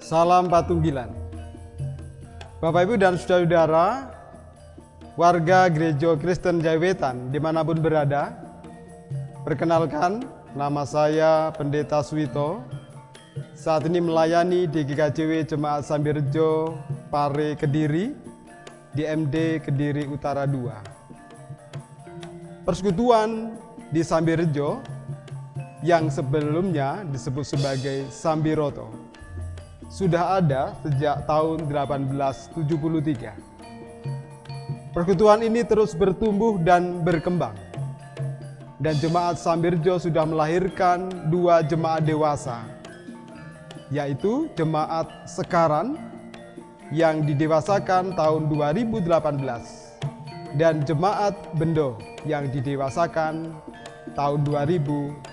Salam Patunggilan. Bapak Ibu dan saudara-saudara, warga Gereja Kristen Jaiwetan dimanapun berada, perkenalkan, nama saya Pendeta Suwito. Saat ini melayani di GKJW Jemaat Sambirejo Pare Kediri, di MD Kediri Utara 2. Persekutuan di Sambirejo yang sebelumnya disebut sebagai Sambiroto sudah ada sejak tahun 1873. Persekutuan ini terus bertumbuh dan berkembang. Dan Jemaat Sambirejo sudah melahirkan 2 jemaat dewasa, yaitu Jemaat Sekaran yang didewasakan tahun 2018 dan Jemaat Bendo yang didewasakan tahun 2020.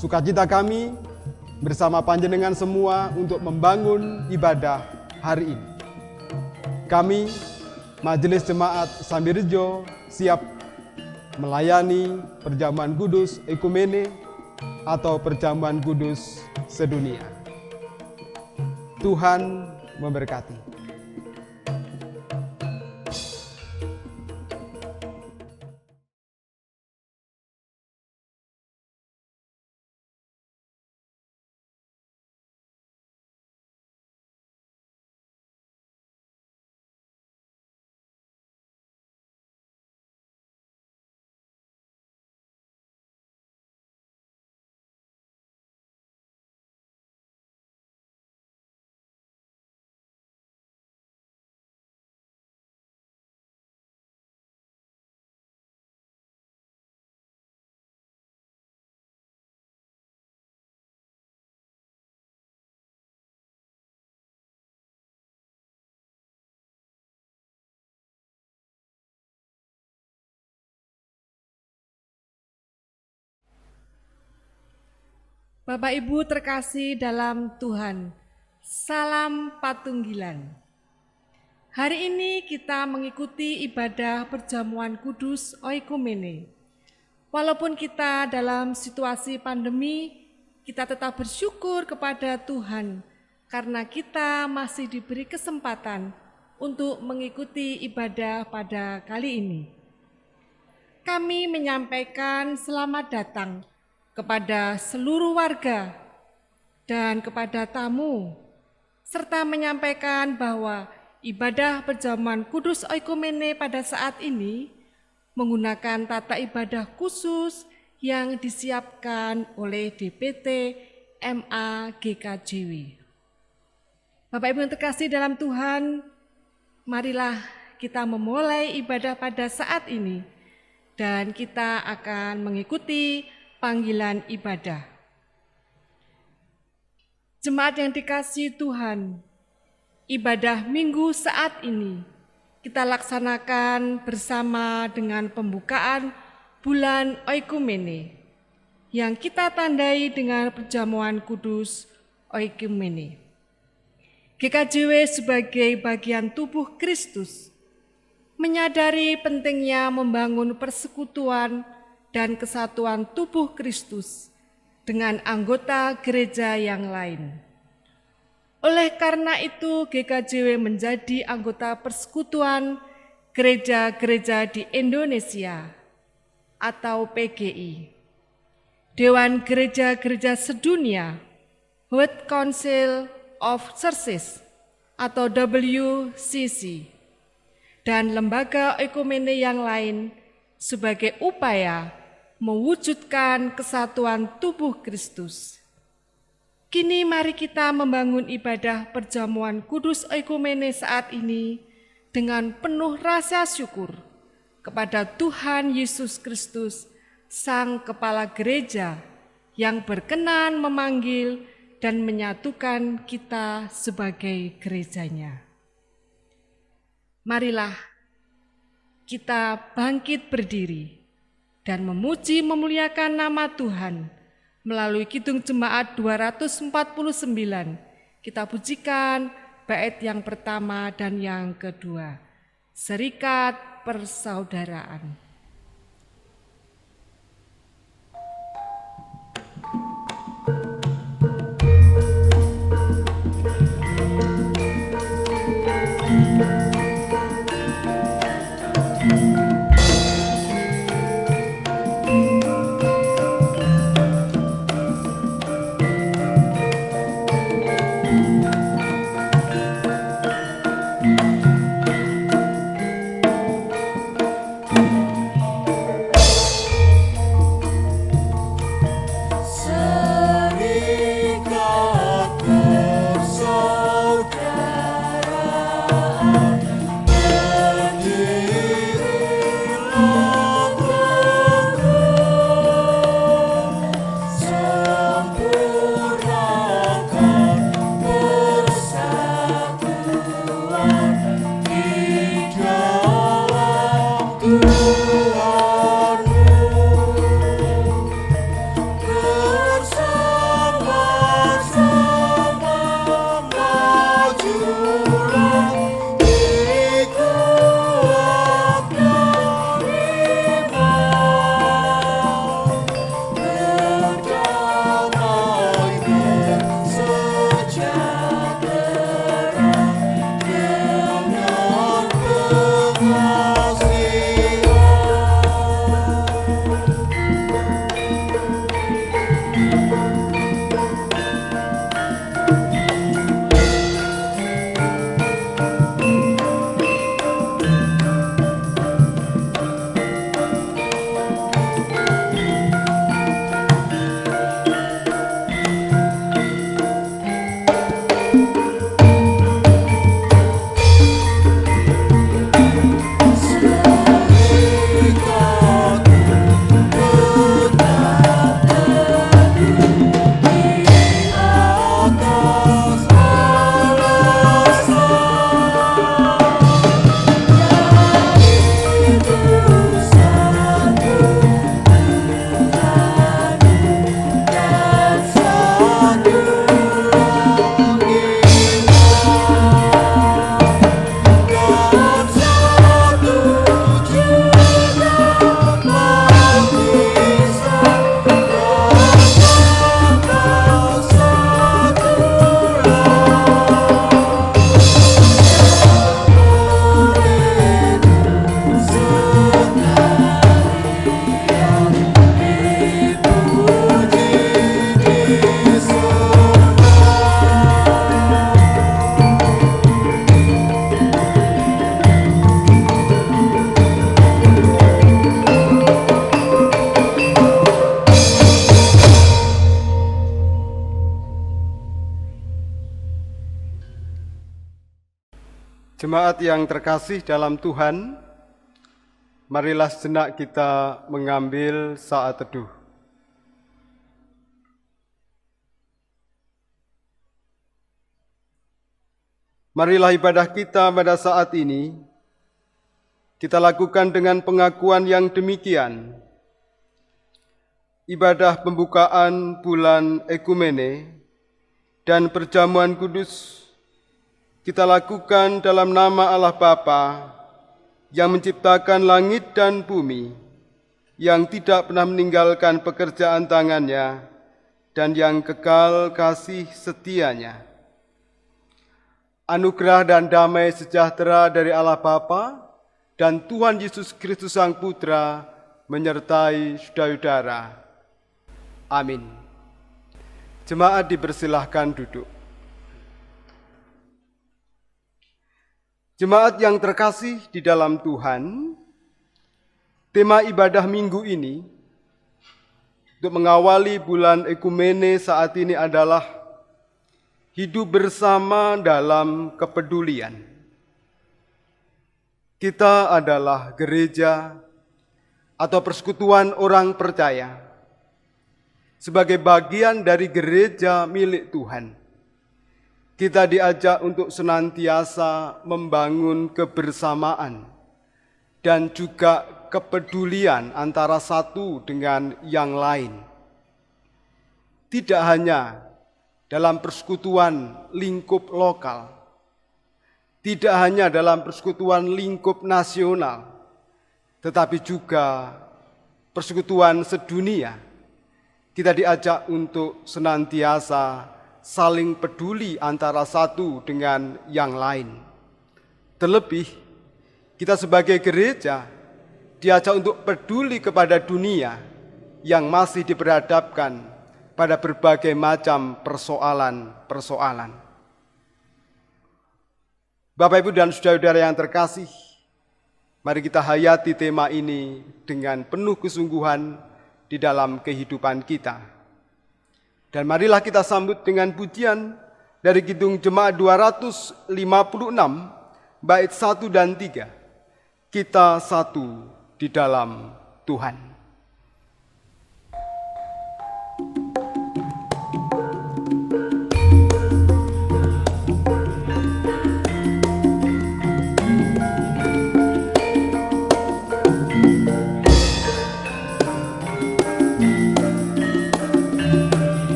Sukacita kami bersama panjenengan semua untuk membangun ibadah hari ini. Kami, Majelis Jemaat Sambirejo, siap melayani perjamuan kudus ekumene atau perjamuan kudus sedunia. Tuhan memberkati. Bapak Ibu terkasih dalam Tuhan, salam Patunggilan. Hari ini kita mengikuti ibadah perjamuan kudus oikumene. Walaupun kita dalam situasi pandemi, kita tetap bersyukur kepada Tuhan karena kita masih diberi kesempatan untuk mengikuti ibadah pada kali ini. Kami menyampaikan selamat datang kepada seluruh warga dan kepada tamu, serta menyampaikan bahwa ibadah perjamuan kudus oikumene pada saat ini menggunakan tata ibadah khusus yang disiapkan oleh DPT MA GKJW. Bapak Ibu yang terkasih dalam Tuhan, marilah kita memulai ibadah pada saat ini dan kita akan mengikuti panggilan ibadah. Jemaat yang dikasihi Tuhan, ibadah minggu saat ini kita laksanakan bersama dengan pembukaan bulan oikumene yang kita tandai dengan perjamuan kudus oikumene. GKJW sebagai bagian tubuh Kristus menyadari pentingnya membangun persekutuan dan kesatuan tubuh Kristus dengan anggota gereja yang lain. Oleh karena itu, GKJW menjadi anggota Persekutuan Gereja-Gereja di Indonesia atau PGI, Dewan Gereja-Gereja Sedunia, World Council of Churches atau WCC, dan lembaga ekumene yang lain sebagai upaya mewujudkan kesatuan tubuh Kristus. Kini mari kita membangun ibadah perjamuan kudus oikumene saat ini dengan penuh rasa syukur kepada Tuhan Yesus Kristus, Sang Kepala Gereja yang berkenan memanggil dan menyatukan kita sebagai gerejanya. Marilah kita bangkit berdiri dan memuji memuliakan nama Tuhan melalui Kidung Jemaat 249. Kita pujikan bait yang pertama dan yang kedua, Serikat Persaudaraan. Jemaat yang terkasih dalam Tuhan, marilah sejenak kita mengambil saat teduh. Marilah ibadah kita pada saat ini kita lakukan dengan pengakuan yang demikian. Ibadah pembukaan bulan Ekumene dan perjamuan kudus kita lakukan dalam nama Allah Bapa yang menciptakan langit dan bumi, yang tidak pernah meninggalkan pekerjaan tangannya, dan yang kekal kasih setianya. Anugerah dan damai sejahtera dari Allah Bapa dan Tuhan Yesus Kristus Sang Putra menyertai saudara-saudara. Amin. Jemaat dipersilahkan duduk. Jemaat yang terkasih di dalam Tuhan, tema ibadah minggu ini untuk mengawali bulan Ekumene saat ini adalah hidup bersama dalam kepedulian. Kita adalah gereja atau persekutuan orang percaya. Sebagai bagian dari gereja milik Tuhan, kita diajak untuk senantiasa membangun kebersamaan dan juga kepedulian antara satu dengan yang lain. Tidak hanya dalam persekutuan lingkup lokal, tidak hanya dalam persekutuan lingkup nasional, tetapi juga persekutuan sedunia. Kita diajak untuk senantiasa saling peduli antara satu dengan yang lain. Terlebih, kita sebagai gereja diajak untuk peduli kepada dunia yang masih diperhadapkan pada berbagai macam persoalan-persoalan. Bapak, Ibu, dan saudara-saudara yang terkasih, mari kita hayati tema ini dengan penuh kesungguhan di dalam kehidupan kita. Dan marilah kita sambut dengan pujian dari Kidung Jemaat 256, bait 1 dan 3. Kita satu di dalam Tuhan.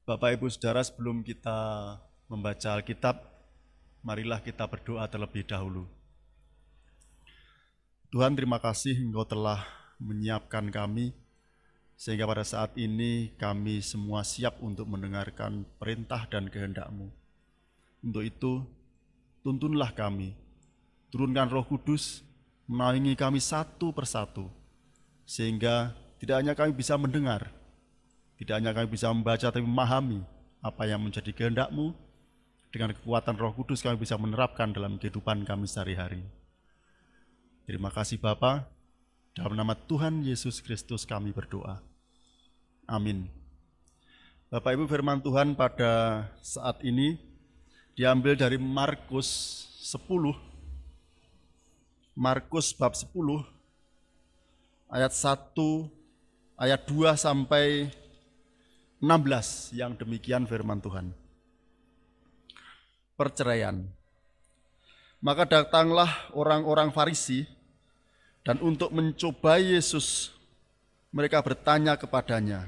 Bapak Ibu Saudara, sebelum kita membaca Alkitab, marilah kita berdoa terlebih dahulu. Tuhan, terima kasih Engkau telah menyiapkan kami, sehingga pada saat ini kami semua siap untuk mendengarkan perintah dan kehendak-Mu. Untuk itu, tuntunlah kami, turunkan Roh Kudus, menaungi kami satu persatu, sehingga tidak hanya kami bisa mendengar, tidak hanya kami bisa membaca, tapi memahami apa yang menjadi kehendak-Mu. Dengan kekuatan Roh Kudus kami bisa menerapkan dalam kehidupan kami sehari-hari. Terima kasih Bapa, dalam nama Tuhan Yesus Kristus kami berdoa. Amin. Bapak Ibu, firman Tuhan pada saat ini diambil dari Markus 10, Markus bab 10, ayat 1, ayat 2 sampai 16, yang demikian firman Tuhan. Perceraian. Maka datanglah orang-orang Farisi, dan untuk mencoba Yesus, mereka bertanya kepadanya,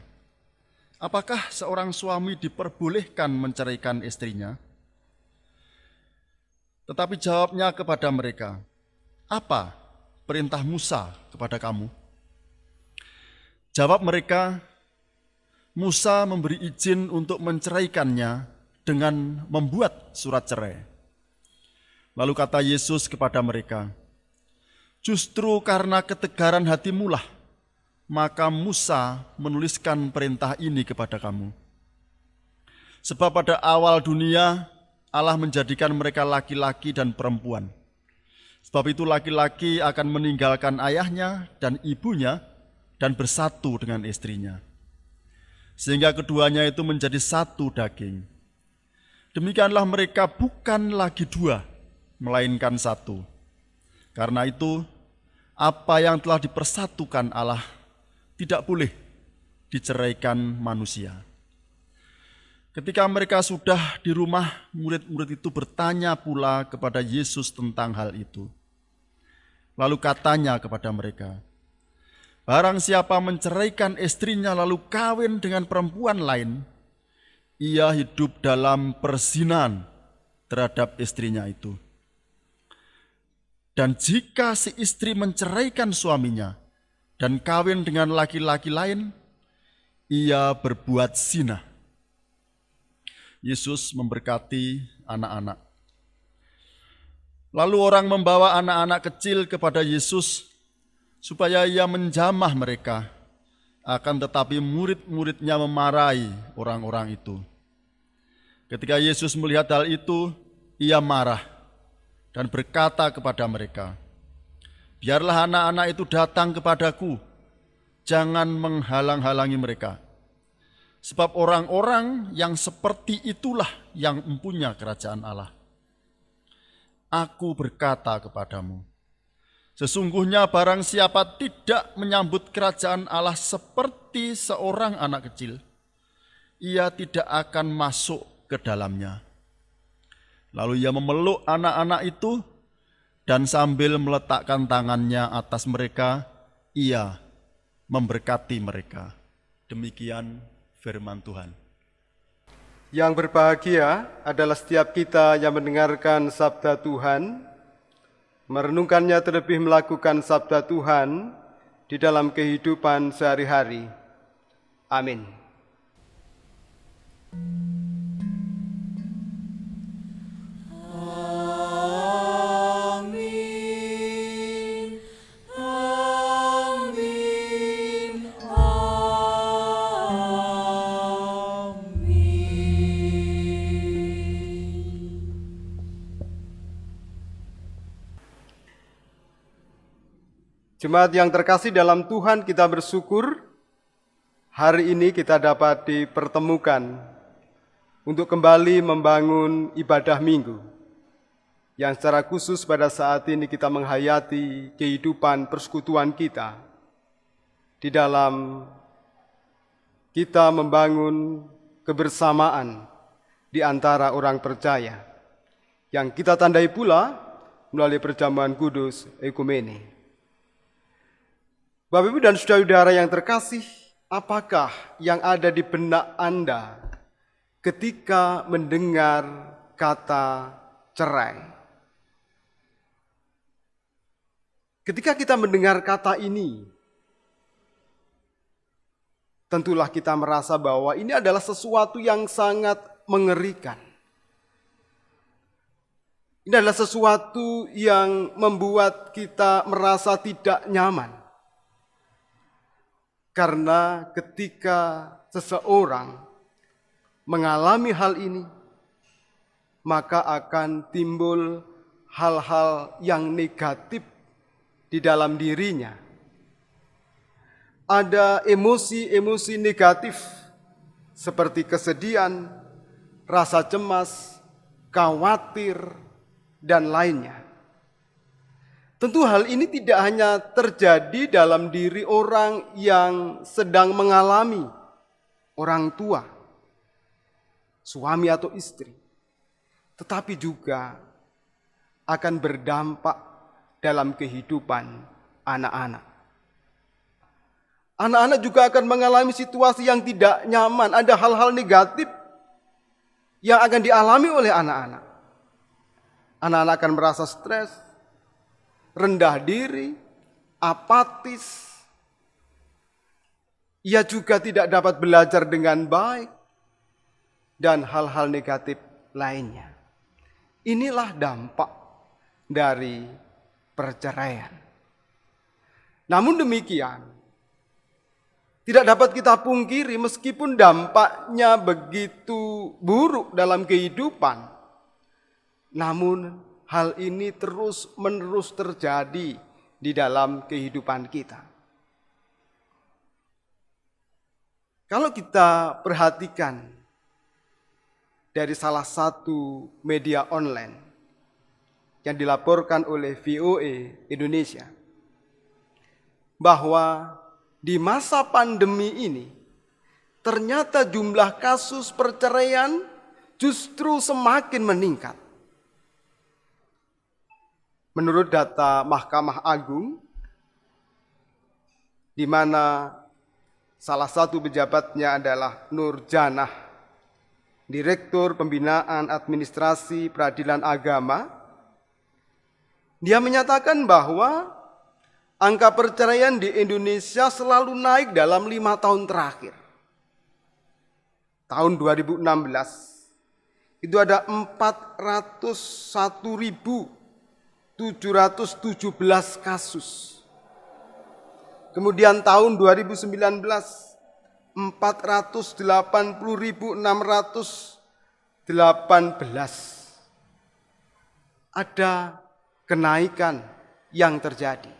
apakah seorang suami diperbolehkan menceraikan istrinya? Tetapi jawabnya kepada mereka, apa perintah Musa kepada kamu? Jawab mereka, Musa memberi izin untuk menceraikannya dengan membuat surat cerai. Lalu kata Yesus kepada mereka, justru karena ketegaran hatimulah, maka Musa menuliskan perintah ini kepada kamu. Sebab pada awal dunia, Allah menjadikan mereka laki-laki dan perempuan. Sebab itu laki-laki akan meninggalkan ayahnya dan ibunya dan bersatu dengan istrinya, sehingga keduanya itu menjadi satu daging. Demikianlah mereka bukan lagi dua, melainkan satu. Karena itu, apa yang telah dipersatukan Allah tidak boleh diceraikan manusia. Ketika mereka sudah di rumah, murid-murid itu bertanya pula kepada Yesus tentang hal itu. Lalu katanya kepada mereka, barang siapa menceraikan istrinya lalu kawin dengan perempuan lain, ia hidup dalam perzinahan terhadap istrinya itu. Dan jika si istri menceraikan suaminya dan kawin dengan laki-laki lain, ia berbuat zina. Yesus memberkati anak-anak. Lalu orang membawa anak-anak kecil kepada Yesus supaya ia menjamah mereka, akan tetapi murid-muridnya memarahi orang-orang itu. Ketika Yesus melihat hal itu, ia marah dan berkata kepada mereka, biarlah anak-anak itu datang kepadaku, jangan menghalang-halangi mereka. Sebab orang-orang yang seperti itulah yang mempunyai kerajaan Allah. Aku berkata kepadamu, sesungguhnya barang siapa tidak menyambut kerajaan Allah seperti seorang anak kecil, ia tidak akan masuk ke dalamnya. Lalu ia memeluk anak-anak itu dan sambil meletakkan tangannya atas mereka, ia memberkati mereka. Demikian firman Tuhan. Yang berbahagia adalah setiap kita yang mendengarkan sabda Tuhan, merenungkannya terlebih melakukan sabda Tuhan di dalam kehidupan sehari-hari. Amin. Jemaat yang terkasih dalam Tuhan, kita bersyukur hari ini kita dapat dipertemukan untuk kembali membangun ibadah minggu, yang secara khusus pada saat ini kita menghayati kehidupan persekutuan kita di dalam kita membangun kebersamaan di antara orang percaya, yang kita tandai pula melalui perjamuan kudus ekumene. Bapak, Ibu, dan saudara-saudara yang terkasih, apakah yang ada di benak Anda ketika mendengar kata cerai. Ketika kita mendengar kata ini, tentulah kita merasa bahwa ini adalah sesuatu yang sangat mengerikan. Ini adalah sesuatu yang membuat kita merasa tidak nyaman. Karena ketika seseorang mengalami hal ini, maka akan timbul hal-hal yang negatif di dalam dirinya. Ada emosi-emosi negatif seperti kesedihan, rasa cemas, khawatir, dan lainnya. Tentu hal ini tidak hanya terjadi dalam diri orang yang sedang mengalami, orang tua, suami atau istri, tetapi juga akan berdampak dalam kehidupan anak-anak. Anak-anak juga akan mengalami situasi yang tidak nyaman. Ada hal-hal negatif yang akan dialami oleh anak-anak. Anak-anak akan merasa stres, rendah diri, apatis. Ia juga tidak dapat belajar dengan baik, dan hal-hal negatif lainnya. Inilah dampak dari perceraian. Namun demikian, tidak dapat kita pungkiri meskipun dampaknya begitu buruk dalam kehidupan, namun hal ini terus-menerus terjadi di dalam kehidupan kita. Kalau kita perhatikan dari salah satu media online yang dilaporkan oleh VOA Indonesia, bahwa di masa pandemi ini ternyata jumlah kasus perceraian justru semakin meningkat. Menurut data Mahkamah Agung, di mana salah satu pejabatnya adalah Nur Janah, Direktur Pembinaan Administrasi Peradilan Agama, dia menyatakan bahwa angka perceraian di Indonesia selalu naik dalam 5 tahun terakhir. Tahun 2016, itu ada 401.717 kasus. Kemudian tahun 2019, 480.618. Ada kenaikan yang terjadi.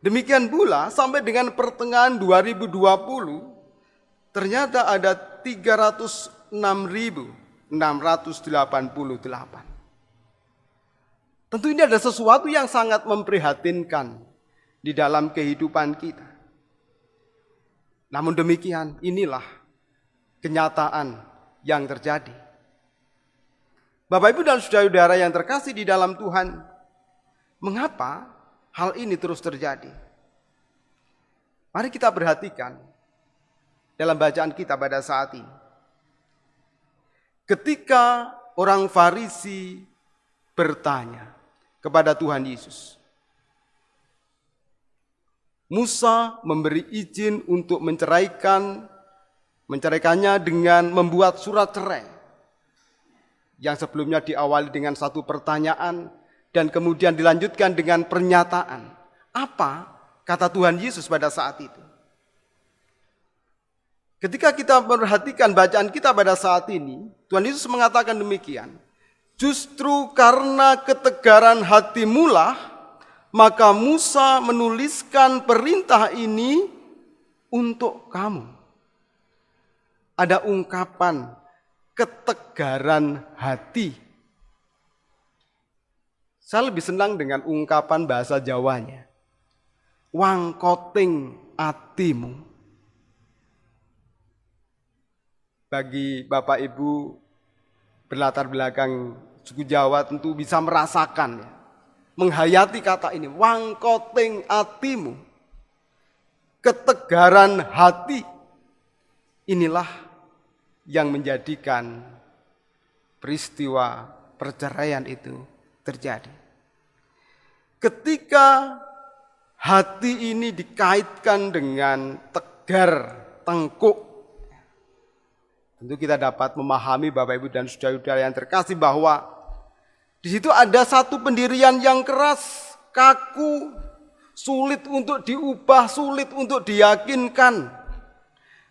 Demikian pula sampai dengan pertengahan 2020, ternyata ada 306.688. Tentu ini ada sesuatu yang sangat memprihatinkan di dalam kehidupan kita. Namun demikian, inilah kenyataan yang terjadi. Bapak, Ibu, dan saudara-saudara yang terkasih di dalam Tuhan, mengapa hal ini terus terjadi? Mari kita perhatikan dalam bacaan kita pada saat ini. Ketika orang Farisi bertanya kepada Tuhan Yesus, Musa memberi izin untuk menceraikannya dengan membuat surat cerai, yang sebelumnya diawali dengan satu pertanyaan dan kemudian dilanjutkan dengan pernyataan. Apa kata Tuhan Yesus pada saat itu? Ketika kita perhatikan bacaan kita pada saat ini, Tuhan Yesus mengatakan demikian. Justru karena ketegaran hatimulah, maka Musa menuliskan perintah ini untuk kamu. Ada ungkapan ketegaran hati. Saya lebih senang dengan ungkapan bahasa Jawanya. Wangkoting atimu. Bagi Bapak Ibu berlatar belakang suku Jawa tentu bisa merasakan, ya, menghayati kata ini. Wangkoting atimu. Ketegaran hati. Inilah yang menjadikan peristiwa perceraian itu terjadi. Ketika hati ini dikaitkan dengan tegar, tengkuk, tentu kita dapat memahami Bapak Ibu dan saudara-saudara yang terkasih bahwa di situ ada satu pendirian yang keras, kaku, sulit untuk diubah, sulit untuk diyakinkan.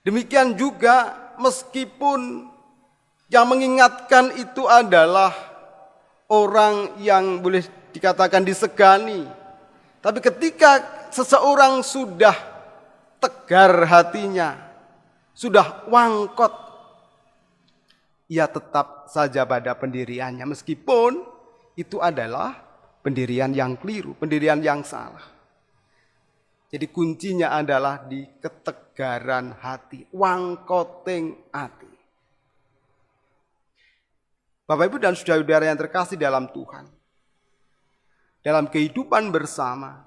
Demikian juga meskipun yang mengingatkan itu adalah orang yang boleh dikatakan disegani. Tapi ketika seseorang sudah tegar hatinya, sudah wangkot, ia tetap saja pada pendiriannya. Meskipun itu adalah pendirian yang keliru, pendirian yang salah. Jadi kuncinya adalah di ketegaran hati, wangkoting hati. Bapak Ibu dan saudara-saudara yang terkasih dalam Tuhan, dalam kehidupan bersama,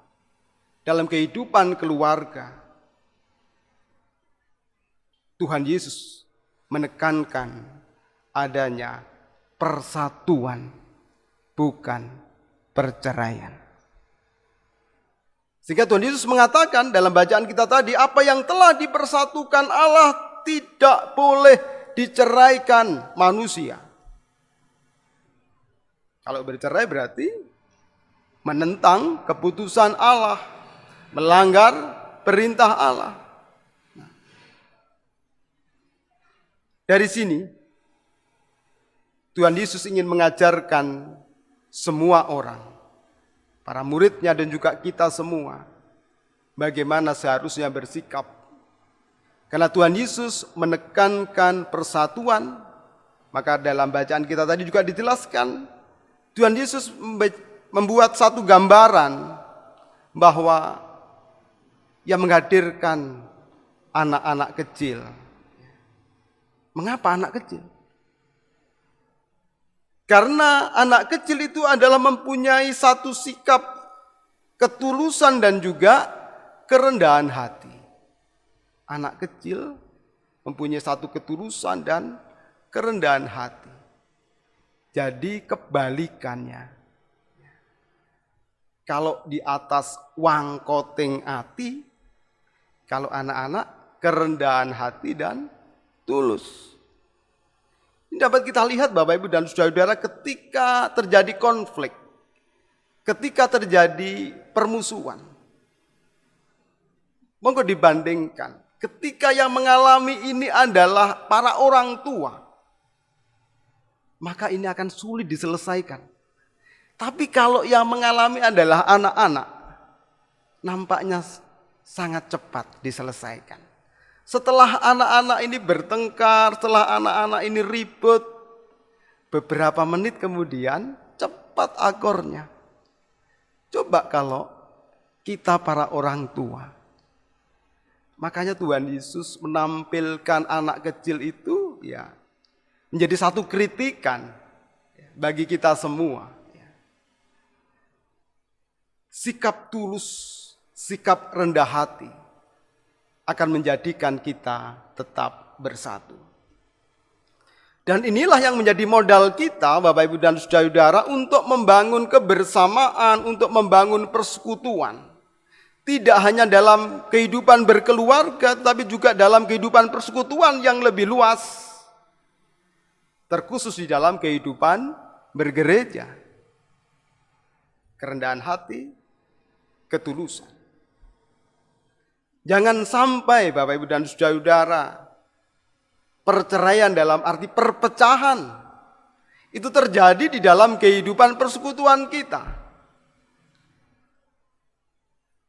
dalam kehidupan keluarga, Tuhan Yesus menekankan adanya persatuan, bukan perceraian. Sehingga Tuhan Yesus mengatakan dalam bacaan kita tadi, apa yang telah dipersatukan Allah tidak boleh diceraikan manusia. Kalau bercerai berarti menentang keputusan Allah, melanggar perintah Allah. Dari sini, Tuhan Yesus ingin mengajarkan semua orang, para muridnya dan juga kita semua, bagaimana seharusnya bersikap. Karena Tuhan Yesus menekankan persatuan, maka dalam bacaan kita tadi juga dijelaskan, Tuhan Yesus membuat satu gambaran bahwa ia menghadirkan anak-anak kecil. Mengapa anak kecil? Karena anak kecil itu adalah mempunyai satu sikap ketulusan dan juga kerendahan hati. Anak kecil mempunyai satu ketulusan dan kerendahan hati. Jadi kebalikannya. Kalau di atas wangkoting hati, kalau anak-anak kerendahan hati dan tulus. Ini dapat kita lihat Bapak Ibu dan saudara-saudara ketika terjadi konflik, ketika terjadi permusuhan. Monggo dibandingkan, ketika yang mengalami ini adalah para orang tua, maka ini akan sulit diselesaikan. Tapi kalau yang mengalami adalah anak-anak, nampaknya sangat cepat diselesaikan. Setelah anak-anak ini bertengkar, setelah anak-anak ini ribut, beberapa menit kemudian cepat akornya. Coba kalau kita para orang tua. Makanya Tuhan Yesus menampilkan anak kecil itu ya menjadi satu kritikan bagi kita semua. Sikap tulus, sikap rendah hati akan menjadikan kita tetap bersatu. Dan inilah yang menjadi modal kita, Bapak Ibu dan saudara-saudara, untuk membangun kebersamaan, untuk membangun persekutuan. Tidak hanya dalam kehidupan berkeluarga, tapi juga dalam kehidupan persekutuan yang lebih luas. Terkhusus di dalam kehidupan bergereja. Kerendahan hati, ketulusan. Jangan sampai Bapak Ibu dan saudara-saudara, perceraian dalam arti perpecahan itu terjadi di dalam kehidupan persekutuan kita.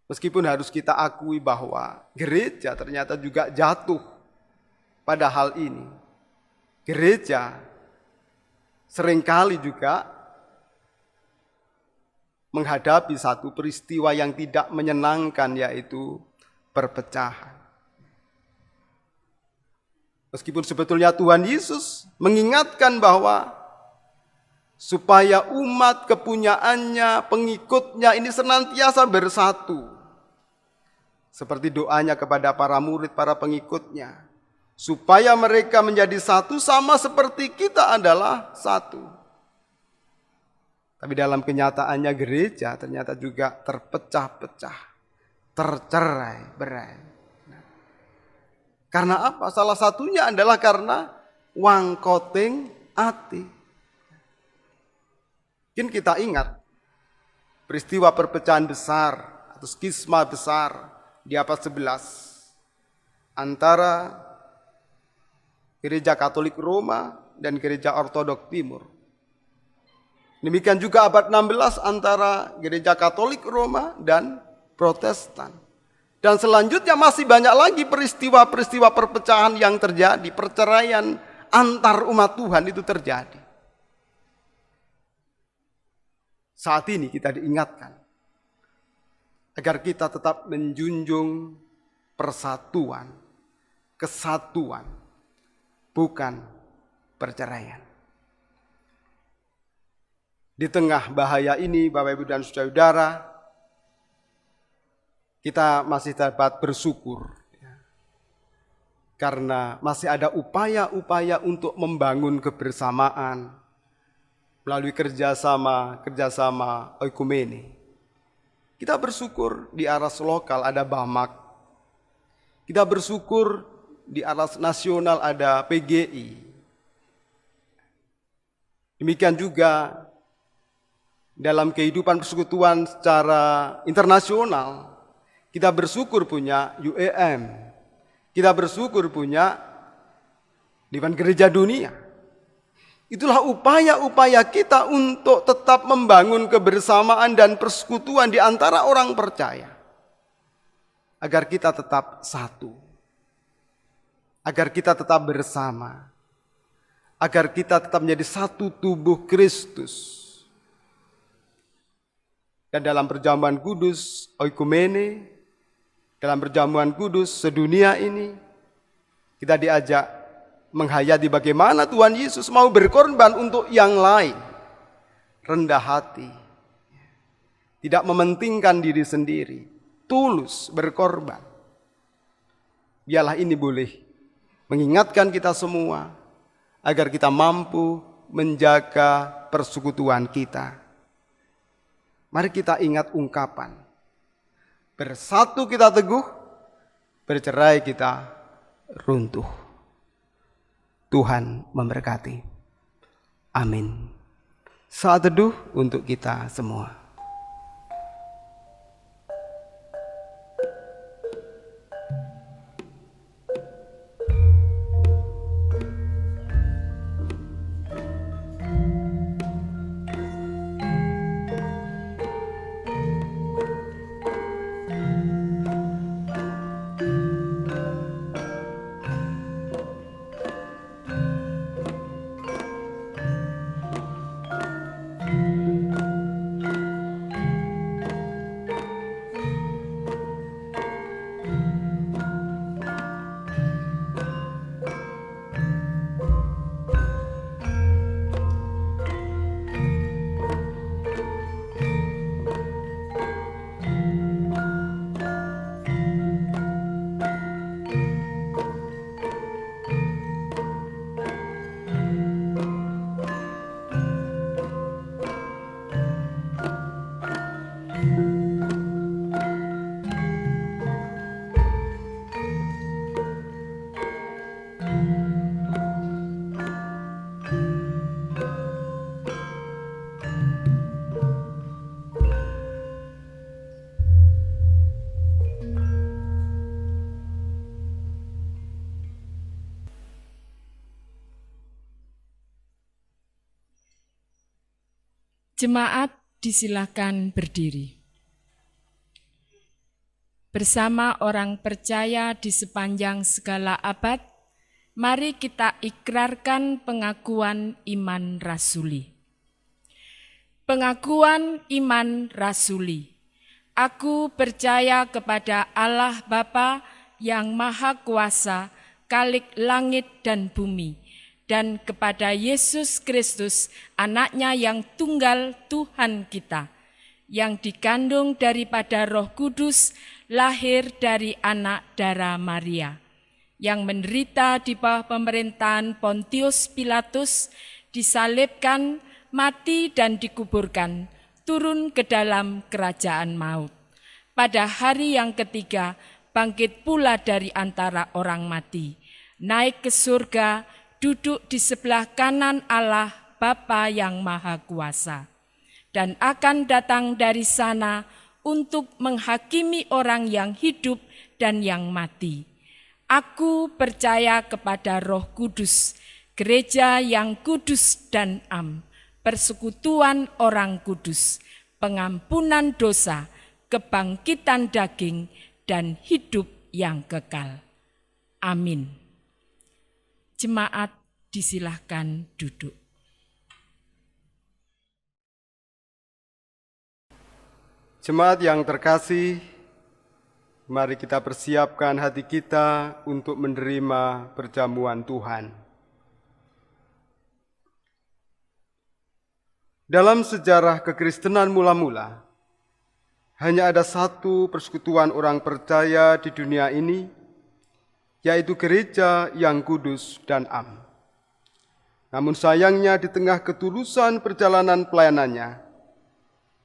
Meskipun harus kita akui bahwa gereja ternyata juga jatuh pada hal ini. Gereja seringkali juga menghadapi satu peristiwa yang tidak menyenangkan, yaitu perpecahan. Meskipun sebetulnya Tuhan Yesus mengingatkan bahwa supaya umat kepunyaannya, pengikutnya ini senantiasa bersatu. Seperti doanya kepada para murid, para pengikutnya. supaya mereka menjadi satu sama seperti kita adalah satu. Tapi dalam kenyataannya gereja ternyata juga terpecah-pecah, tercerai-berai. Karena apa? Salah satunya adalah karena wangkoting ati. Mungkin kita ingat peristiwa perpecahan besar atau skisma besar di abad 11 antara Gereja Katolik Roma dan Gereja Ortodok Timur. Demikian juga abad 16 antara Gereja Katolik Roma dan Protestan. Dan selanjutnya masih banyak lagi peristiwa-peristiwa perpecahan yang terjadi, perceraian antar umat Tuhan itu terjadi. Saat ini kita diingatkan agar kita tetap menjunjung persatuan, kesatuan, bukan perceraian. Di tengah bahaya ini, Bapak Ibu dan Saudara, kita masih dapat bersyukur karena masih ada upaya-upaya untuk membangun kebersamaan melalui kerjasama oikumene. Kita bersyukur di aras lokal ada BAMAK. Kita bersyukur di aras nasional ada PGI. Demikian juga dalam kehidupan persekutuan secara internasional, kita bersyukur punya UEM. Kita bersyukur punya Dewan Gereja Dunia. Itulah upaya-upaya kita untuk tetap membangun kebersamaan dan persekutuan di antara orang percaya. Agar kita tetap satu. Agar kita tetap bersama. Agar kita tetap menjadi satu tubuh Kristus. Dan dalam perjamuan kudus oikumene, dalam perjamuan kudus sedunia ini, kita diajak menghayati bagaimana Tuhan Yesus mau berkorban untuk yang lain. Rendah hati. Tidak mementingkan diri sendiri. Tulus berkorban. Biarlah ini boleh mengingatkan kita semua agar kita mampu menjaga persekutuan kita. Mari kita ingat ungkapan. Bersatu kita teguh, bercerai kita runtuh. Tuhan memberkati. Amin. Saat teduh untuk kita semua. Jemaat disilakan berdiri. Bersama orang percaya di sepanjang segala abad, mari kita ikrarkan pengakuan iman rasuli. Pengakuan iman rasuli. Aku percaya kepada Allah Bapa yang Maha Kuasa, Khalik langit dan bumi, dan kepada Yesus Kristus, anaknya yang tunggal Tuhan kita, yang dikandung daripada Roh Kudus, lahir dari anak darah Maria, yang menderita di bawah pemerintahan Pontius Pilatus, disalibkan, mati dan dikuburkan, turun ke dalam kerajaan maut. Pada hari yang ketiga, bangkit pula dari antara orang mati, naik ke surga, duduk di sebelah kanan Allah Bapa yang Maha Kuasa, dan akan datang dari sana untuk menghakimi orang yang hidup dan yang mati. Aku percaya kepada Roh Kudus, gereja yang kudus dan am, persekutuan orang kudus, pengampunan dosa, kebangkitan daging, dan hidup yang kekal. Amin. Jemaat disilahkan duduk. Jemaat yang terkasih, mari kita persiapkan hati kita untuk menerima perjamuan Tuhan. Dalam sejarah kekristenan mula-mula, hanya ada satu persekutuan orang percaya di dunia ini, yaitu gereja yang kudus dan am. Namun sayangnya di tengah ketulusan perjalanan pelayanannya,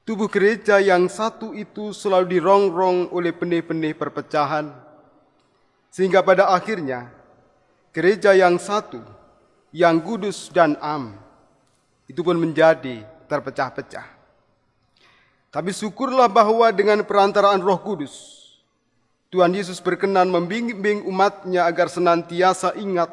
tubuh gereja yang satu itu selalu dirongrong oleh benih-benih perpecahan, sehingga pada akhirnya gereja yang satu, yang kudus dan am, itu pun menjadi terpecah-pecah. Tapi syukurlah bahwa dengan perantaraan Roh Kudus, Tuhan Yesus berkenan membimbing umat-Nya agar senantiasa ingat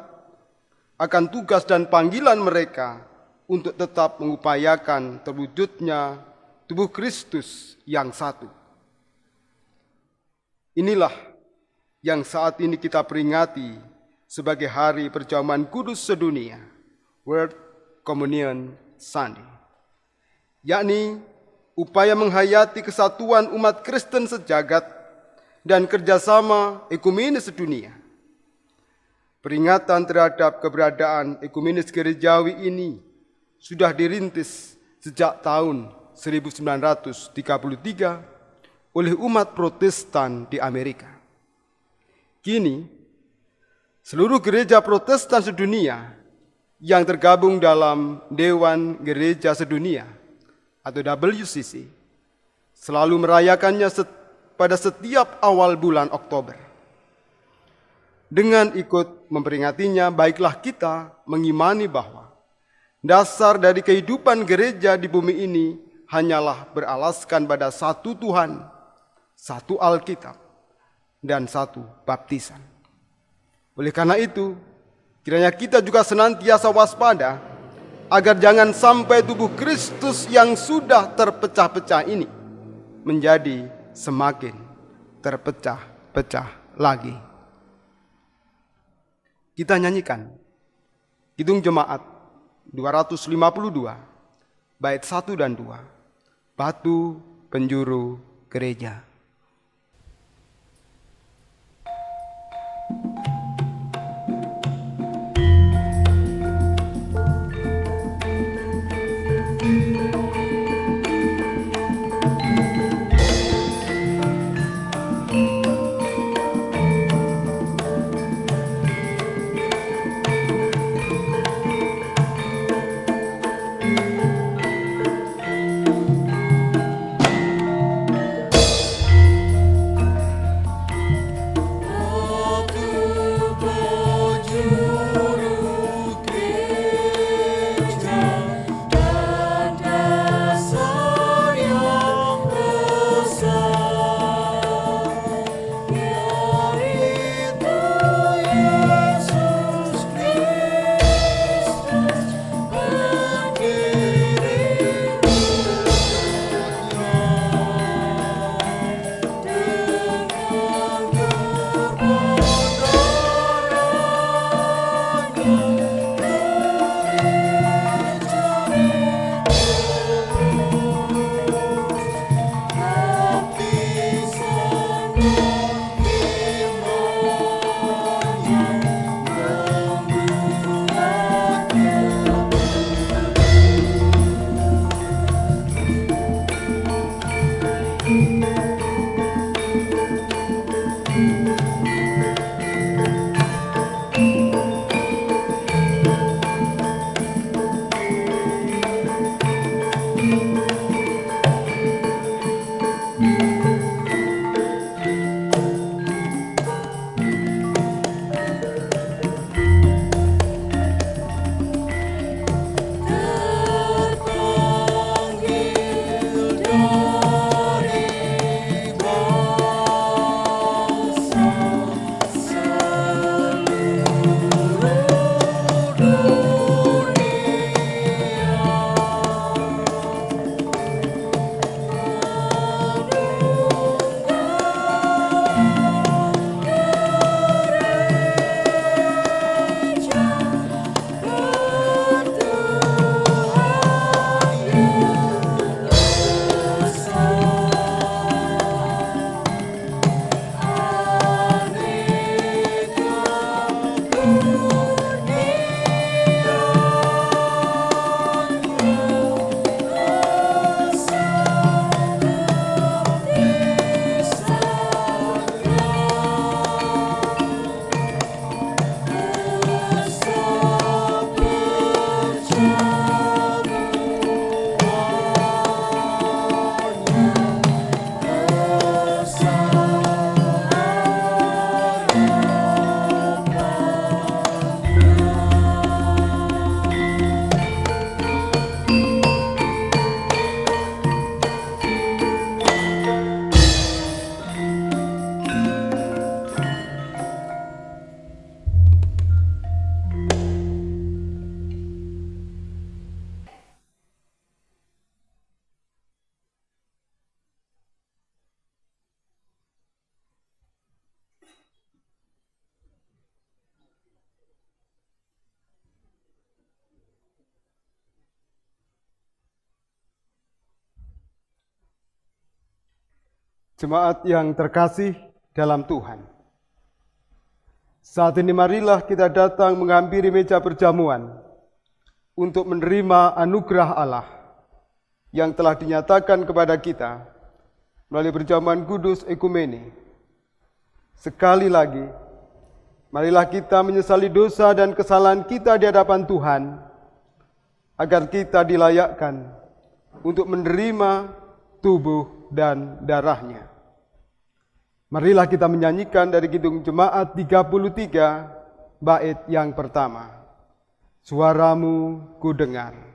akan tugas dan panggilan mereka untuk tetap mengupayakan terwujudnya tubuh Kristus yang satu. Inilah yang saat ini kita peringati sebagai Hari Perjamuan Kudus Sedunia, World Communion Sunday, yakni upaya menghayati kesatuan umat Kristen sejagat dan kerjasama ekumenis sedunia. Peringatan terhadap keberadaan ekumenis gerejawi ini sudah dirintis sejak tahun 1933 oleh umat Protestan di Amerika. Kini, seluruh gereja Protestan sedunia yang tergabung dalam Dewan Gereja Sedunia atau WCC selalu merayakannya pada setiap awal bulan Oktober. Dengan ikut memperingatinya, baiklah kita mengimani bahwa dasar dari kehidupan gereja di bumi ini hanyalah beralaskan pada satu Tuhan, satu Alkitab, dan satu baptisan. Oleh karena itu, kiranya kita juga senantiasa waspada agar jangan sampai tubuh Kristus yang sudah terpecah-pecah ini menjadi semakin terpecah-pecah lagi. Kita nyanyikan Kidung Jemaat 252, bait 1 dan 2, Batu Penjuru Gereja. Jemaat yang terkasih dalam Tuhan, saat ini marilah kita datang menghampiri meja perjamuan untuk menerima anugerah Allah yang telah dinyatakan kepada kita melalui perjamuan kudus ekumene. Sekali lagi, marilah kita menyesali dosa dan kesalahan kita di hadapan Tuhan, agar kita dilayakkan untuk menerima tubuh dan darahnya. Marilah kita menyanyikan dari Kidung Jemaat 33, bait yang pertama. Suaramu ku dengar.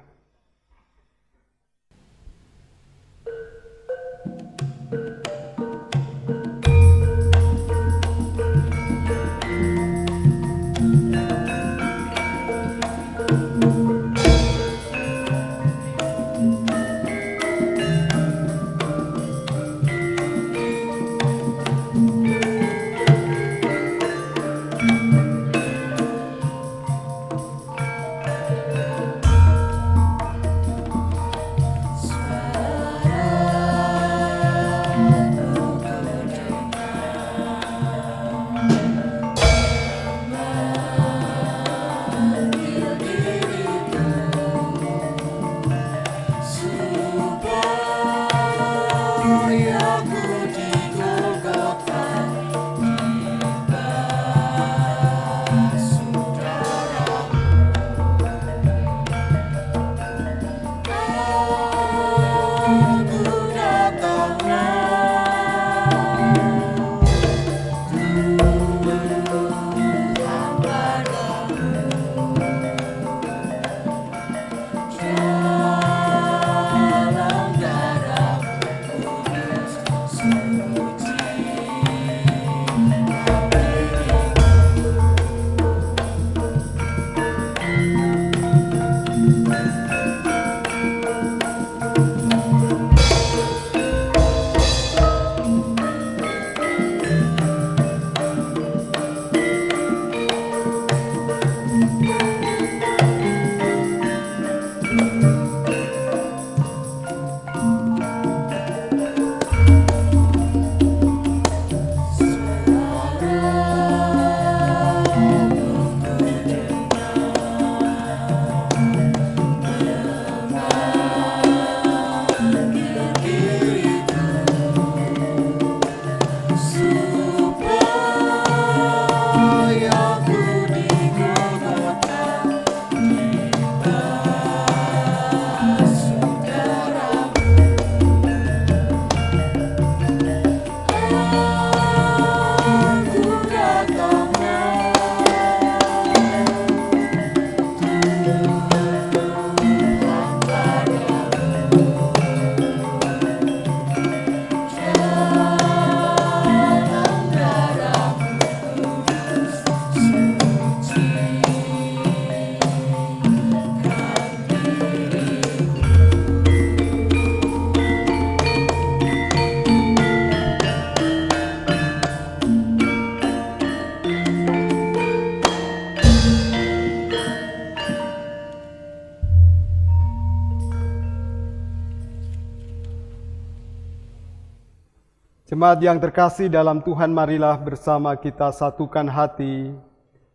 Jemaat yang terkasih dalam Tuhan, marilah bersama kita satukan hati,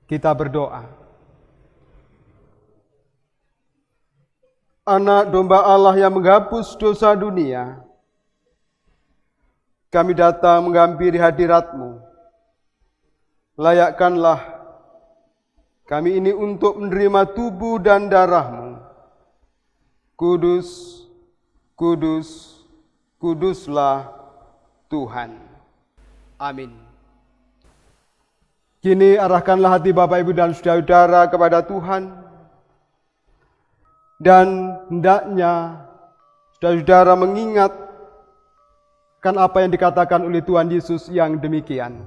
kita berdoa. Anak domba Allah yang menghapus dosa dunia, kami datang menghampiri hadirat-Mu. Layakkanlah kami ini untuk menerima tubuh dan darah-Mu. Kudus, kudus, kuduslah Tuhan. Amin. Kini arahkanlah hati Bapak, Ibu, dan saudara-saudara kepada Tuhan. Dan hendaknya saudara-saudara mengingatkan apa yang dikatakan oleh Tuhan Yesus yang demikian.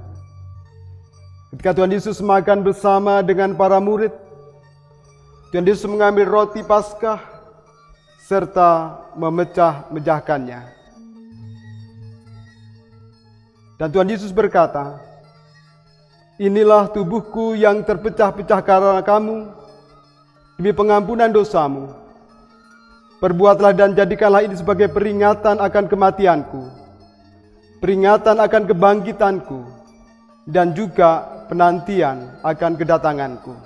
Ketika Tuhan Yesus makan bersama dengan para murid, Tuhan Yesus mengambil roti Paskah serta memecah-mecahkannya. Dan Tuhan Yesus berkata, inilah tubuhku yang terpecah-pecah karena kamu, demi pengampunan dosamu. Perbuatlah dan jadikanlah ini sebagai peringatan akan kematianku. peringatan akan kebangkitanku, dan juga penantian akan kedatanganku.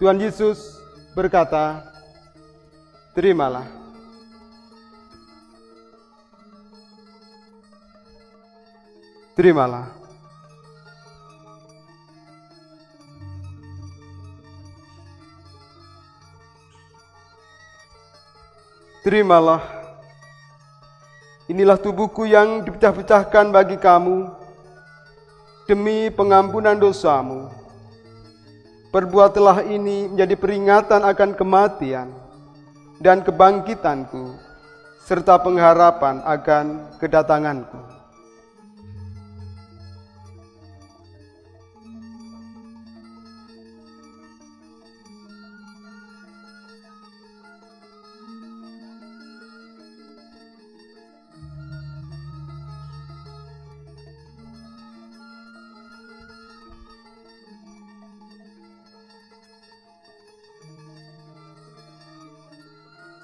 Tuhan Yesus berkata, terimalah. Terimalah. Terimalah. Inilah tubuhku yang dipecah-pecahkan bagi kamu demi pengampunan dosamu. Perbuatlah ini menjadi peringatan akan kematian dan kebangkitanku, serta pengharapan akan kedatanganku.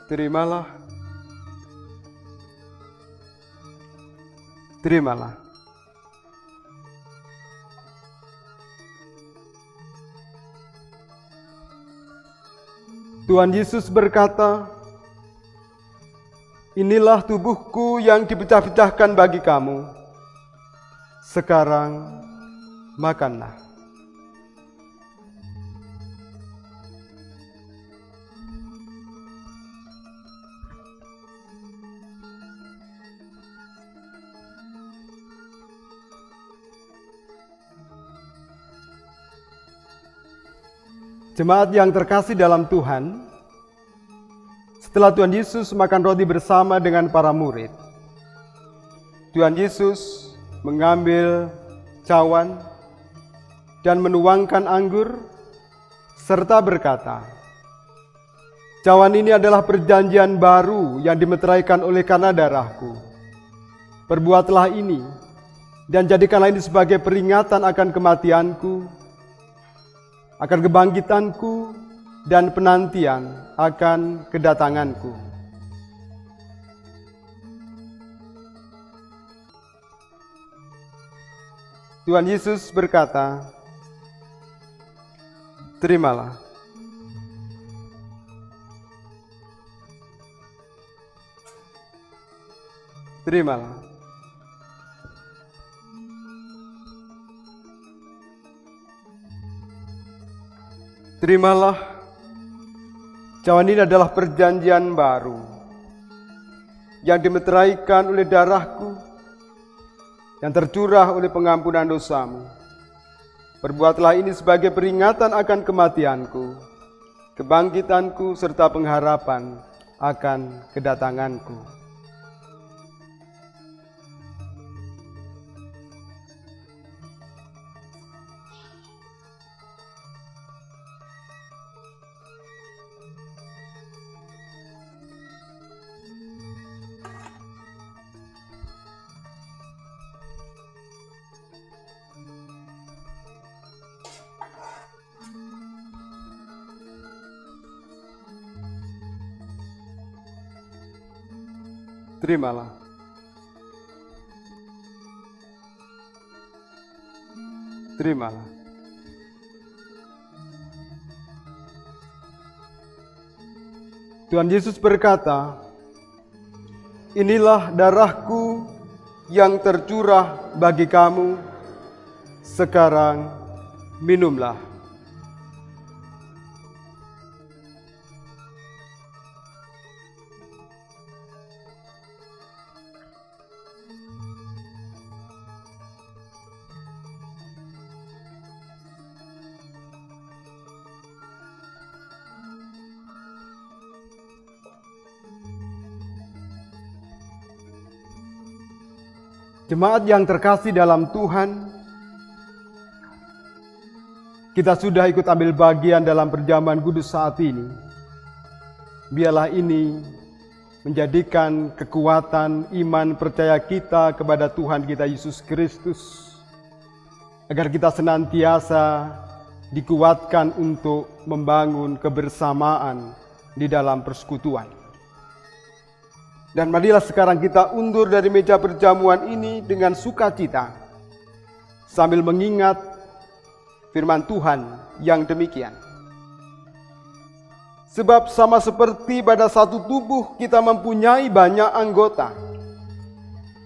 Terimalah. Terimalah. Tuhan Yesus berkata, inilah tubuhku yang dipecah-pecahkan bagi kamu. Sekarang makanlah. Jemaat yang terkasih dalam Tuhan, setelah Tuhan Yesus makan roti bersama dengan para murid, Tuhan Yesus mengambil cawan dan menuangkan anggur, serta berkata, cawan ini adalah perjanjian baru yang dimeteraikan oleh karena darahku. Perbuatlah ini dan jadikanlah ini sebagai peringatan akan kematianku, akan kebangkitanku, dan penantian akan kedatanganku. Tuhan Yesus berkata, terimalah. Terimalah. Terimalah, cawan ini adalah perjanjian baru yang dimeteraikan oleh darahku, yang tercurah oleh pengampunan dosamu. Perbuatlah ini sebagai peringatan akan kematianku, kebangkitanku, serta pengharapan akan kedatanganku. Terimalah. Terimalah. Tuhan Yesus berkata, inilah darahku yang tercurah bagi kamu, sekarang minumlah. Jemaat yang terkasih dalam Tuhan, kita sudah ikut ambil bagian dalam perjamuan kudus saat ini. Biarlah ini menjadikan kekuatan iman percaya kita kepada Tuhan kita Yesus Kristus, agar kita senantiasa dikuatkan untuk membangun kebersamaan di dalam persekutuan. Dan marilah sekarang kita undur dari meja perjamuan ini dengan sukacita, sambil mengingat firman Tuhan yang demikian. Sebab sama seperti pada satu tubuh kita mempunyai banyak anggota,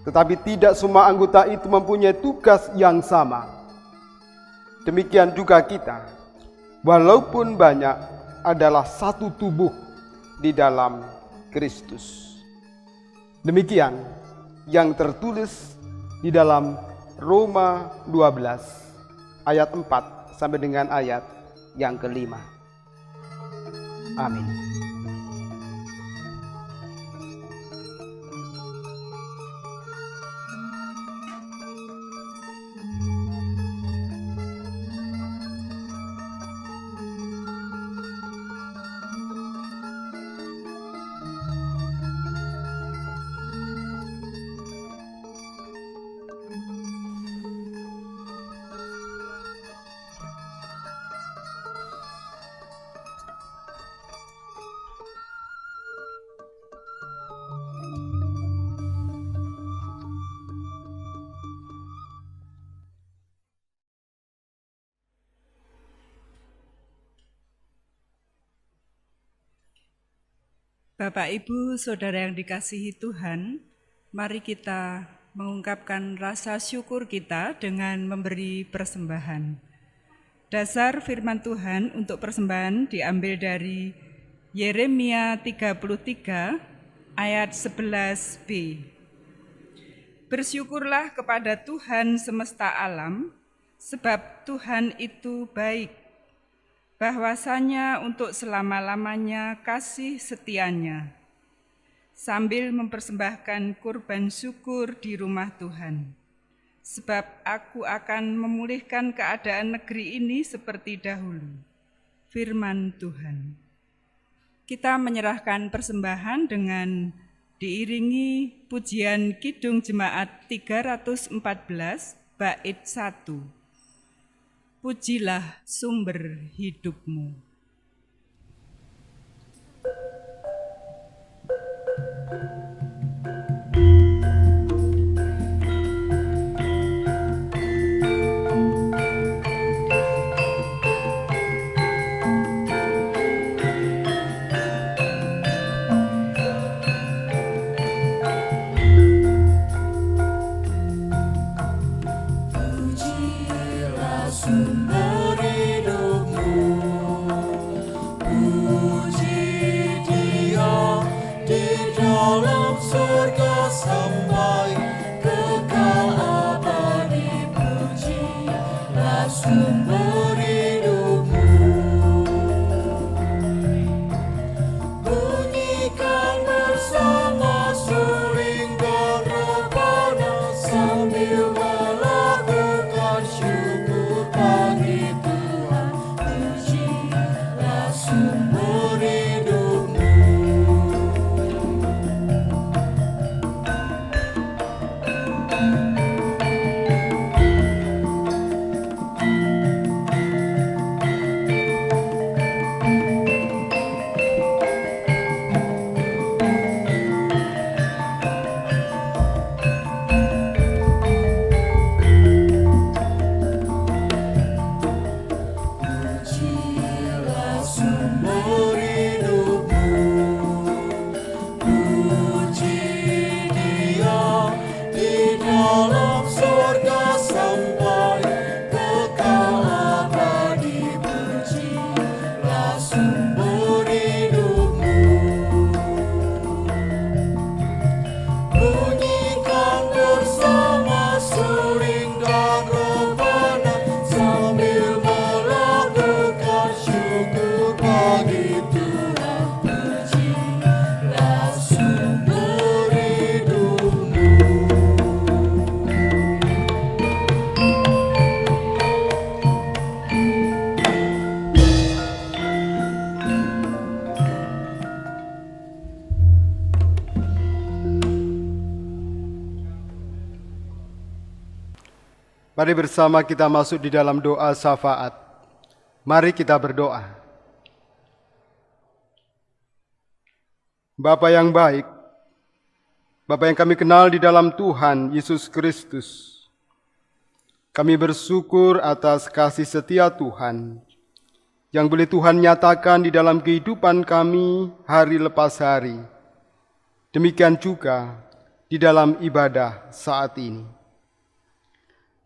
tetapi tidak semua anggota itu mempunyai tugas yang sama. Demikian juga kita, walaupun banyak, adalah satu tubuh di dalam Kristus. Demikian yang tertulis di dalam Roma 12 ayat 4 sampai dengan ayat yang ke-5. Amin. Bapak, Ibu, Saudara yang dikasihi Tuhan, mari kita mengungkapkan rasa syukur kita dengan memberi persembahan. Dasar firman Tuhan untuk persembahan diambil dari Yeremia 33 ayat 11b. Bersyukurlah kepada Tuhan semesta alam, sebab Tuhan itu baik. Bahwasanya untuk selama-lamanya kasih setianya, sambil mempersembahkan kurban syukur di rumah Tuhan. Sebab aku akan memulihkan keadaan negeri ini seperti dahulu. Firman Tuhan. Kita menyerahkan persembahan dengan diiringi pujian Kidung Jemaat 314 bait 1. Pujilah sumber hidupmu. Mari bersama kita masuk di dalam doa syafaat. Mari kita berdoa. Bapa yang baik, Bapa yang kami kenal di dalam Tuhan Yesus Kristus, kami bersyukur atas kasih setia Tuhan yang boleh Tuhan nyatakan di dalam kehidupan kami hari lepas hari. Demikian juga di dalam ibadah saat ini.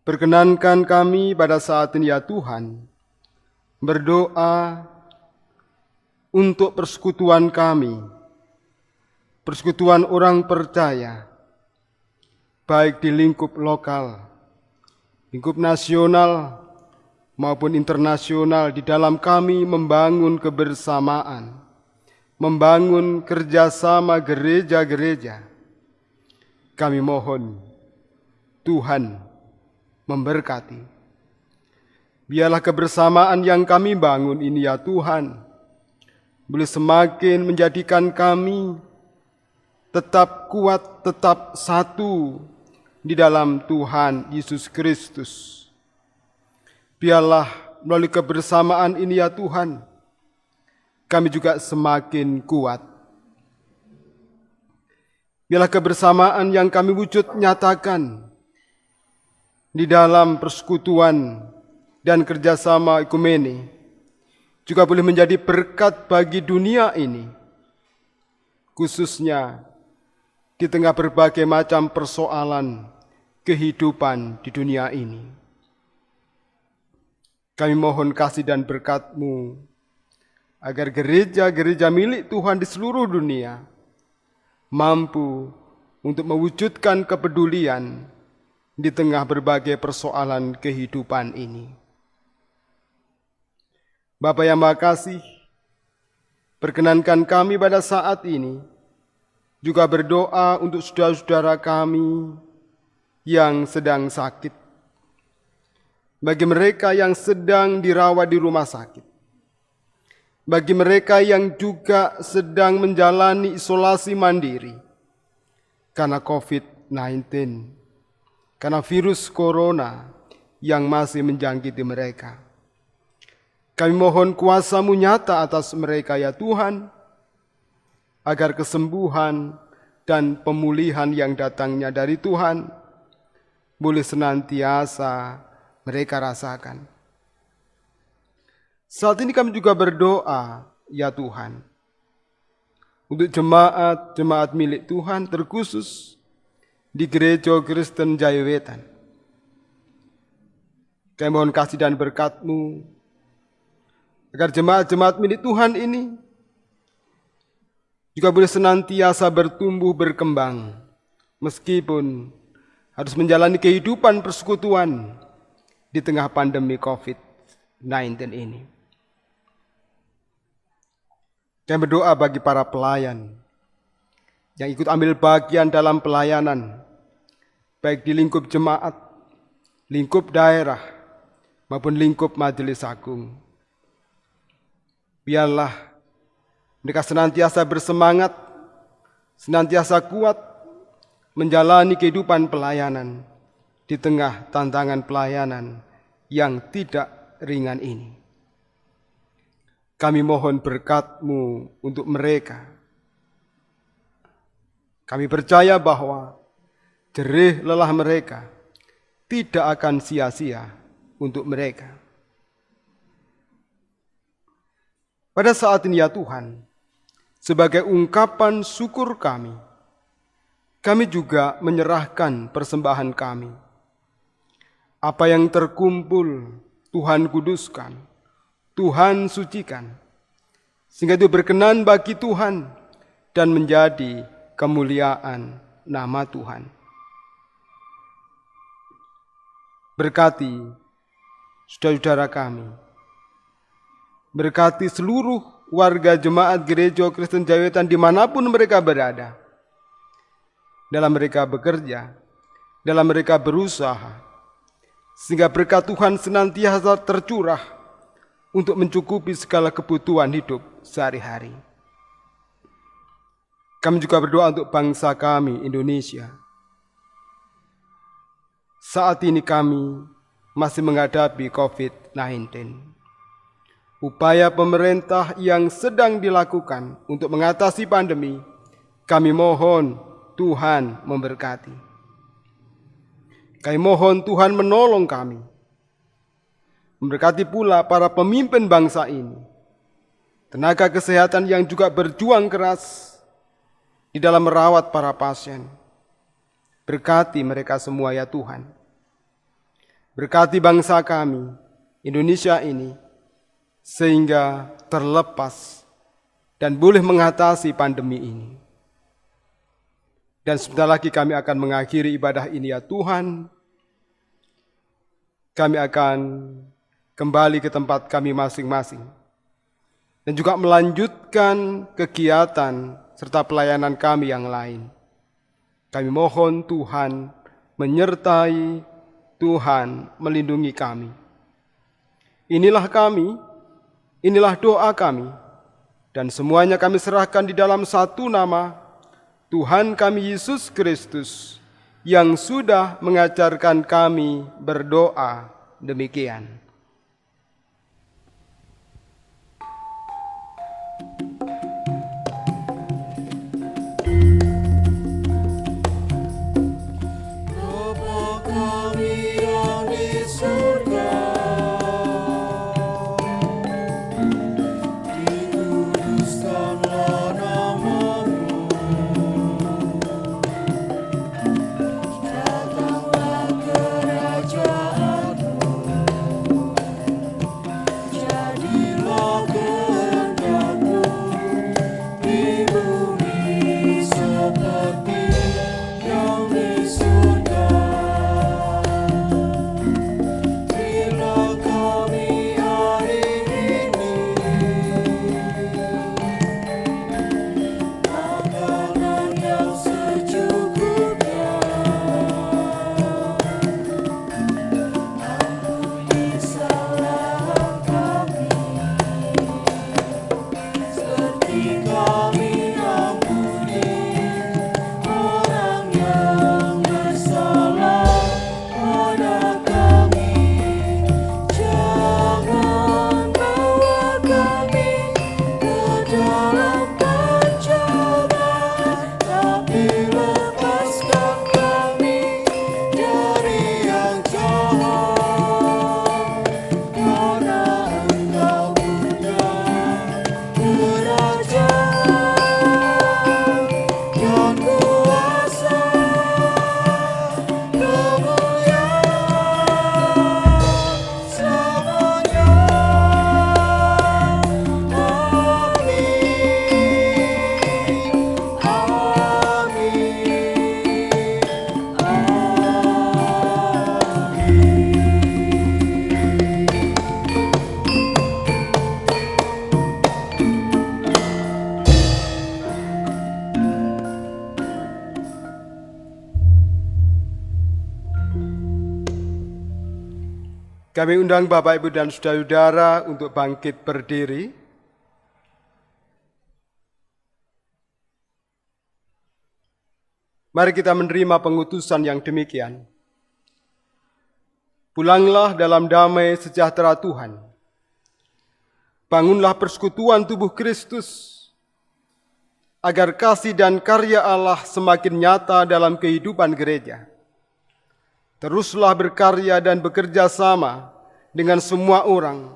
Perkenankan kami pada saat ini ya Tuhan, berdoa untuk persekutuan kami, persekutuan orang percaya, baik di lingkup lokal, lingkup nasional, maupun internasional, di dalam kami membangun kebersamaan, membangun kerjasama gereja-gereja. Kami mohon Tuhan memberkati. Biarlah kebersamaan yang kami bangun ini ya Tuhan, boleh semakin menjadikan kami tetap kuat, tetap satu di dalam Tuhan Yesus Kristus. Biarlah melalui kebersamaan ini ya Tuhan, kami juga semakin kuat. Biarlah kebersamaan yang kami wujud nyatakan di dalam persekutuan dan kerjasama ekumene juga boleh menjadi berkat bagi dunia ini, khususnya di tengah berbagai macam persoalan kehidupan di dunia ini. Kami mohon kasih dan berkat-Mu agar gereja-gereja milik Tuhan di seluruh dunia mampu untuk mewujudkan kepedulian di tengah berbagai persoalan kehidupan ini. Bapa yang Maha Kasih, perkenankan kami pada saat ini juga berdoa untuk saudara-saudara kami yang sedang sakit, bagi mereka yang sedang dirawat di rumah sakit, bagi mereka yang juga sedang menjalani isolasi mandiri karena COVID-19, karena virus corona yang masih menjangkiti mereka. Kami mohon kuasa-Mu nyata atas mereka ya Tuhan, agar kesembuhan dan pemulihan yang datangnya dari Tuhan boleh senantiasa mereka rasakan. Saat ini kami juga berdoa ya Tuhan, untuk jemaat-jemaat milik Tuhan, terkhusus di Gereja Kristen Jayawetan. Kami mohon kasih dan berkat-Mu agar jemaat-jemaat milik Tuhan ini juga boleh senantiasa bertumbuh berkembang meskipun harus menjalani kehidupan persekutuan di tengah pandemi COVID-19 ini. Kami berdoa bagi para pelayan yang ikut ambil bagian dalam pelayanan, baik di lingkup jemaat, lingkup daerah, maupun lingkup majelis agung. Biarlah mereka senantiasa bersemangat, senantiasa kuat menjalani kehidupan pelayanan di tengah tantangan pelayanan yang tidak ringan ini. Kami mohon berkat-Mu untuk mereka. Kami percaya bahwa jerih lelah mereka tidak akan sia-sia untuk mereka. Pada saat ini ya Tuhan, sebagai ungkapan syukur kami juga menyerahkan persembahan kami. Apa yang terkumpul Tuhan kuduskan, Tuhan sucikan, sehingga itu berkenan bagi Tuhan dan menjadi kemuliaan nama Tuhan. Berkati saudara-saudara kami, berkati seluruh warga jemaat Gereja Kristen Jayawetan dimanapun mereka berada, dalam mereka bekerja, dalam mereka berusaha, sehingga berkat Tuhan senantiasa tercurah untuk mencukupi segala kebutuhan hidup sehari-hari. Kami juga berdoa untuk bangsa kami, Indonesia. Saat ini kami masih menghadapi COVID-19. Upaya pemerintah yang sedang dilakukan untuk mengatasi pandemi, kami mohon Tuhan memberkati. Kami mohon Tuhan menolong kami. Memberkati pula para pemimpin bangsa ini. Tenaga kesehatan yang juga berjuang keras di dalam merawat para pasien. Berkati mereka semua ya Tuhan. Berkati bangsa kami, Indonesia ini, sehingga terlepas dan boleh mengatasi pandemi ini. Dan sebentar lagi kami akan mengakhiri ibadah ini ya Tuhan. Kami akan kembali ke tempat kami masing-masing. Dan juga melanjutkan kegiatan serta pelayanan kami yang lain. Kami mohon Tuhan menyertai, Tuhan melindungi kami. Inilah kami, inilah doa kami. Dan semuanya kami serahkan di dalam satu nama, Tuhan kami Yesus Kristus, yang sudah mengajarkan kami berdoa demikian. Kami undang Bapak, Ibu, dan Saudara-saudara untuk bangkit berdiri. Mari kita menerima pengutusan yang demikian. Pulanglah dalam damai sejahtera Tuhan. Bangunlah persekutuan tubuh Kristus, agar kasih dan karya Allah semakin nyata dalam kehidupan gereja. Teruslah berkarya dan bekerja sama dengan semua orang,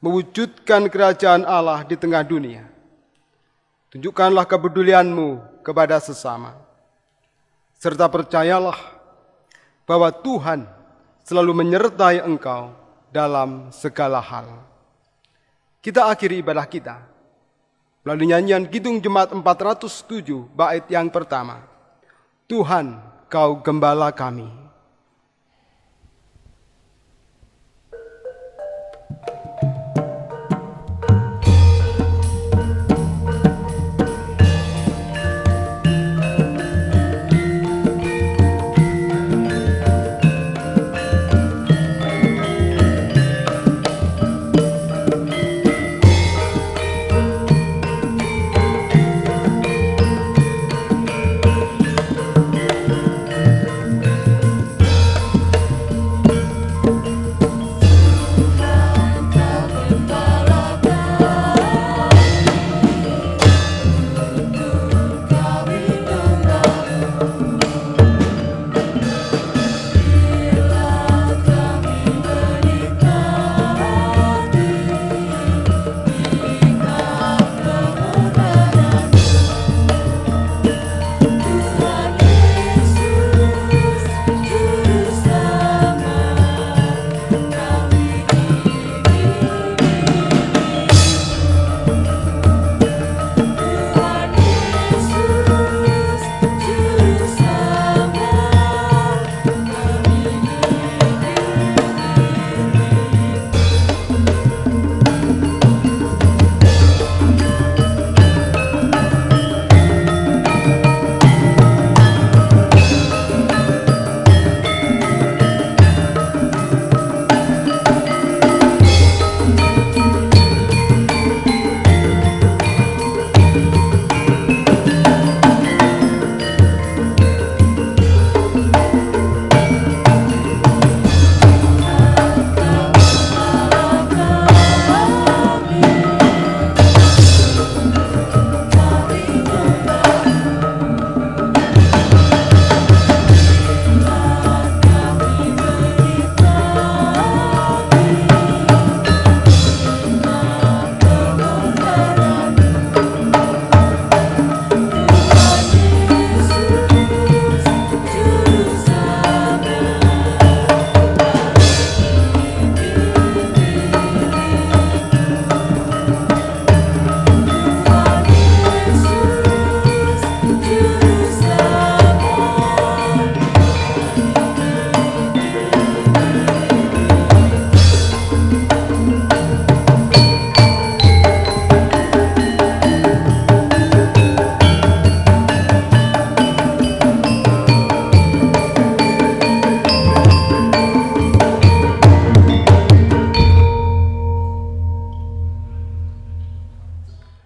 mewujudkan kerajaan Allah di tengah dunia. Tunjukkanlah kepedulianmu kepada sesama, serta percayalah bahwa Tuhan selalu menyertai engkau dalam segala hal. Kita akhiri ibadah kita melalui nyanyian Kidung Jemaat 407 bait yang pertama. Tuhan, Kau Gembala kami.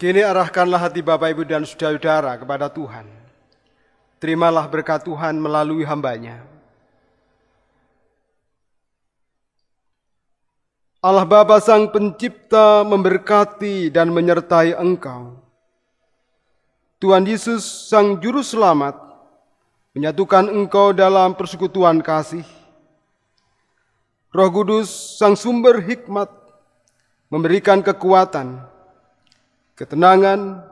Kini arahkanlah hati Bapak, Ibu, dan saudara-saudara kepada Tuhan. Terimalah berkat Tuhan melalui hamba-Nya. Allah Bapa Sang Pencipta memberkati dan menyertai Engkau. Tuhan Yesus Sang Juru Selamat menyatukan Engkau dalam persekutuan kasih. Roh Kudus Sang Sumber Hikmat memberikan kekuatan, ketenangan,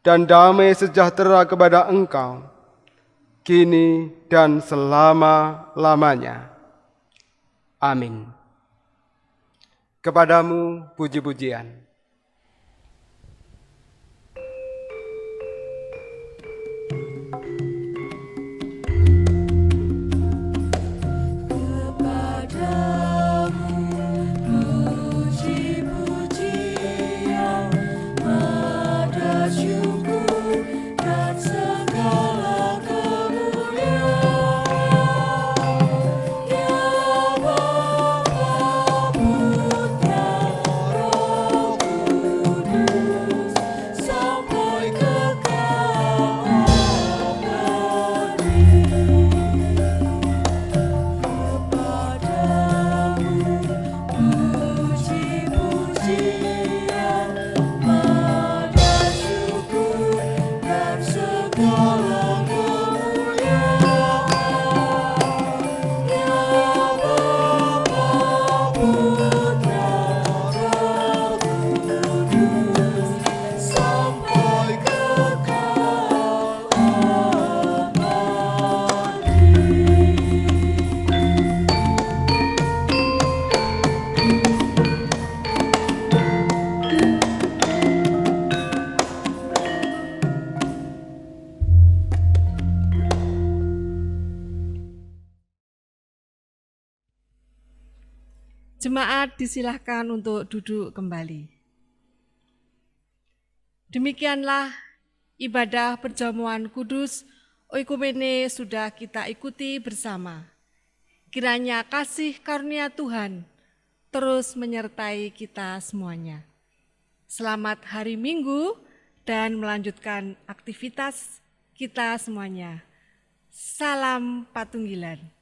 dan damai sejahtera kepada engkau, kini dan selama-lamanya. Amin. Kepadamu puji-pujian. Jemaat disilahkan untuk duduk kembali. Demikianlah ibadah perjamuan kudus oikumene sudah kita ikuti bersama. Kiranya kasih karunia Tuhan terus menyertai kita semuanya. Selamat hari Minggu dan melanjutkan aktivitas kita semuanya. Salam Patunggilan.